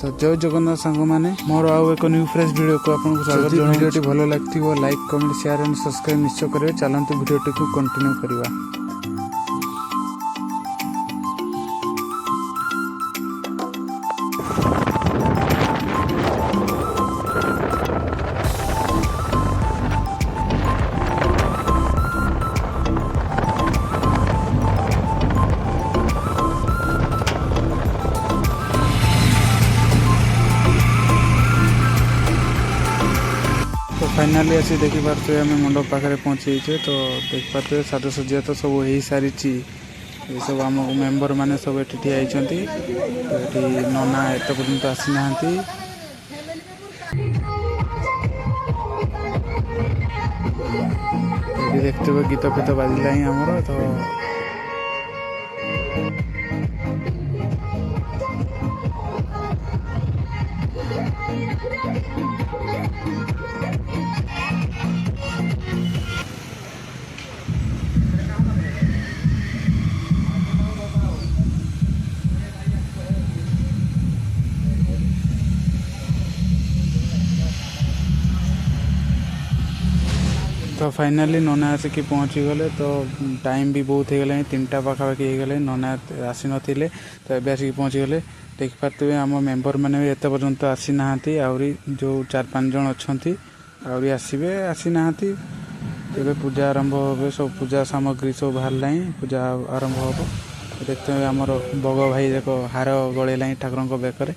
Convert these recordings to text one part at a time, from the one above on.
तो जय जगन्नाथ सांग मैंने मोर आउ एक न्यू फ्रेश वीडियो को आपको स्वागत। वीडियो भल लगे like comment share and subscribe निश्चय करेंगे। चलते वीडियो को कंटिन्यू करवा। तो फाइनाली आसी देखी पारे आम मंडप पाखे पहुँचे। तो देख पारे साजसज्जा तो सब हो सारी ये सब आम मेम्बर मैंने सब ये ठिया होती। तो ये नना एत पर्यंत आसी ना देखते हुए गीत फीत बाजिला ही आमर। तो तो फाइनाली नना आसिक पहुँची गले। तो टाइम भी बहुत हो गला 3टा पाखापाखि हो गले। नना आसी नथिले तो एबे आसिक पहुँची गले। देख पारे आम मेम्बर मैंने भी एत पर्यंत आसी ना आहरी जो 4-5 जन अच्छा आहरी आसबे आसी ना। तेरे पूजा आरंभ हो सब पूजा सामग्री सब बाहर पूजा आरंभ हो। देखते हैं आमर बग भाई देख हार गलेला ठाकुर बेकर।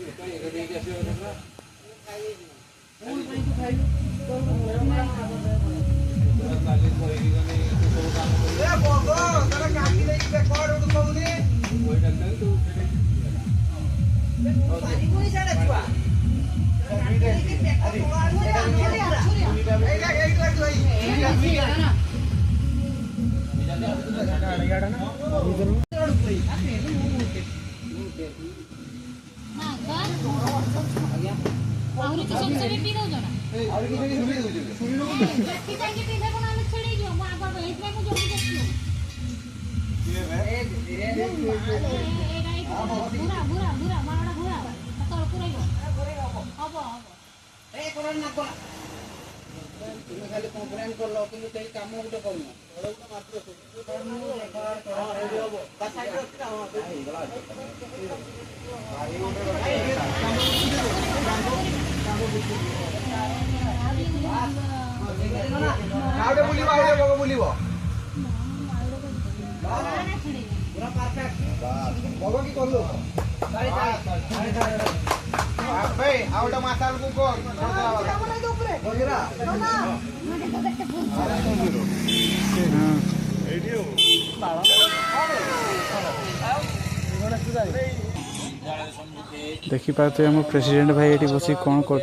देखी पाते आम प्रेसिडेंट भाई ये बस कौन कर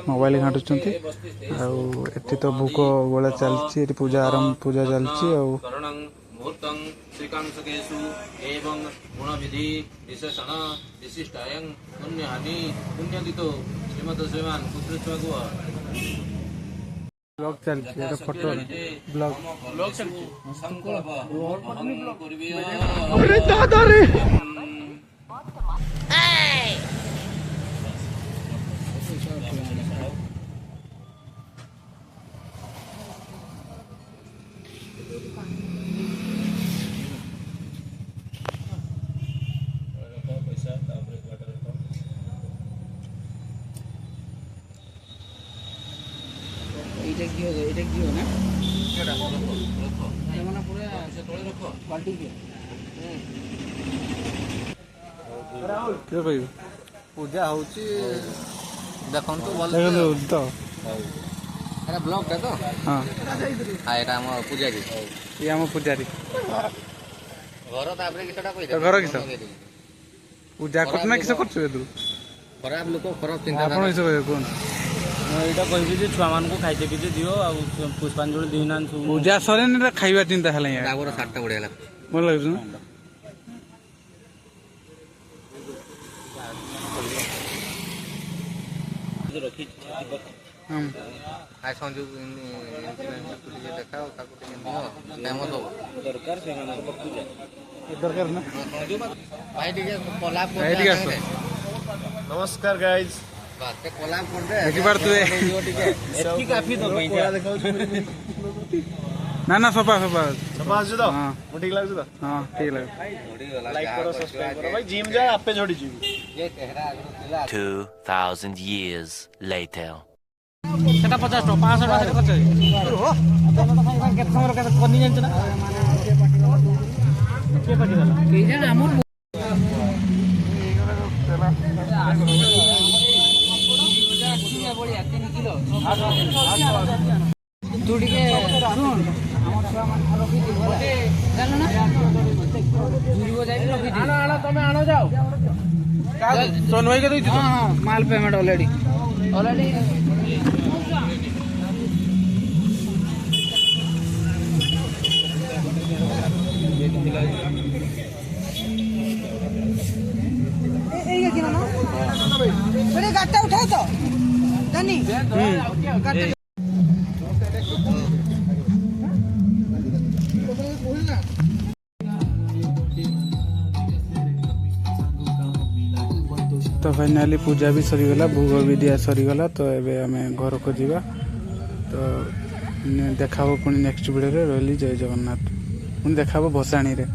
मोबाइल घाटुंट। आठ तो भोग गोला चलती पूजा आरंभ पूजा चलती। मुहूर्तं श्रीकांसकेषु एवं गुणविधि विशेषण विशिष्टायं पुण्यहानि पुण्यदितो श्रीमद श्रीमान पुत्रस्वागु ब्लॉग चलती है फोटो ब्लॉग चलती। पूजा होची देखंतु बोल तो अरे ब्लॉग टा तो हां एटा हम पूजारी ये हम पूजारी घर तापरे किछटा कहि तो घर किस पूजा करना किस करछु एदु खराब लोक खराब चिंता आपण इस कोन एटा कहबी जे छुआ मान को खाइते कि दियो आ पुष्पांजलि दिना पूजा सरे ने खाइबा चिंता हला या डाबर सातटा बढ़िया लाग मन लागछु रखी हम आइ संजोग देखा फेमस हो दरकार से दरकार ना भाई ठीक है कोलाब भाई ठीक है नमस्कार गाइज बाते कोला कर दे ଦେଖିପାରୁଥିବେ ଏତିକି କାଫି ତ ପଇସା ନା ସଫା ସଫା सफा आछु तो हाँ। मु ठीक लागछु तो ହଁ ଠିକ ଲାଗେ लाइक करो सब्सक्राइब करो भाई जिम जा आपे जोड़ी जी ये चेहरा आगु थिला 2,000 years later. ସେଟା 50 ଟଙ୍କା 500 ଟଙ୍କା ଖର୍ଚ୍ଚ କେତେ ସମୟ କେତେ କନି ଜାଣିଛ ନା କିଏ ପାଟି ଗଲା କେଇ ଜାଣ ଆମର ତୁ ଟିକେ ଶୁଣ ଆମ ଛୁଆ ମାନେ ରଖିଥିବ ଜାଣିଲ ନା ଜୁରିବ ଯାଇକି ରଖିଥିବ ଆଣ ତମେ ଆଣ ଯାଅ सोनू भाई के ଦେଇଛୁ ହଁ ହଁ ମାଲ ପେମେଣ୍ଟ ଅଲରେଡି गाटा उठा तो जानी तो फाइनाली पूजा भी सरीगला भोग भी दिया सरीगला तो एबे आम घर को जीवा तो देखा पुणी नेक्स्ट वीडियो रे रही जय जगन्नाथ पुणी देखा भसाणी रे।